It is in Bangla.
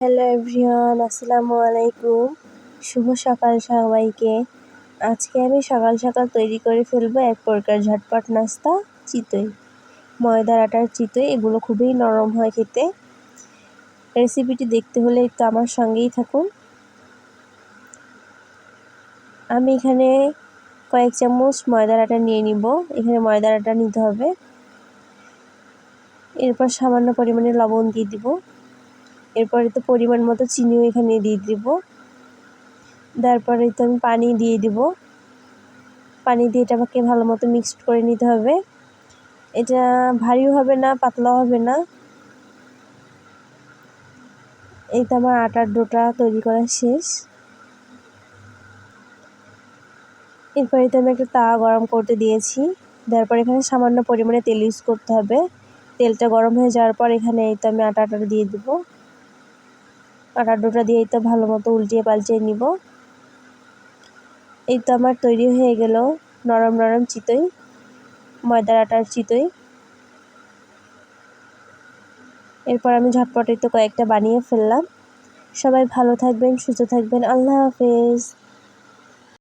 হ্যালো এভরিওয়ান, আসসালামু আলাইকুম। শুভ সকাল সবাইকে। আজকে আমি সকাল সকাল তৈরি করে ফেলবো এক প্রকার ঝটপট নাস্তা, চিতই। ময়দার আটার চিতই, এগুলো খুবই নরম হয় খেতে। রেসিপিটি দেখতে হলে একটু আমার সঙ্গেই থাকুন। আমি এখানে কয়েক চামচ ময়দার আটা নিয়ে নিব। এখানে ময়দার আটা নিতে হবে। এরপর সামান্য পরিমাণে লবণ দিয়ে দিব। এরপরে তো পরিমাণ মতো চিনিও এখানে দিয়ে দিব। তারপরে তো আমি পানি দিয়ে দিব। পানি দিয়ে এটাকে ভালো মতো মিক্সড করে নিতে হবে। এটা ভারীও হবে না, পাতলাও হবে না। এই তো আমার আটার ডোটা তৈরি করা শেষ। এরপরে তো আমি একটা তাওয়া গরম করতে দিয়েছি। তারপর এখানে সামান্য পরিমাণে তেল ইউজ করতে হবে। তেলটা গরম হয়ে যাওয়ার পর এখানে এই তো আমি আটাটা দিয়ে দিব। আটার ডোটা দিয়ে এই তো ভালো মতো উল্টিয়ে পাল্টিয়ে নিব। এই তো আমার তৈরি হয়ে গেল নরম নরম চিতই, ময়দার আটার চিতই। এরপর আমি ঝটপট তো কয়েকটা বানিয়ে ফেললাম। সবাই ভালো থাকবেন, সুস্থ থাকবেন। আল্লাহ হাফেজ।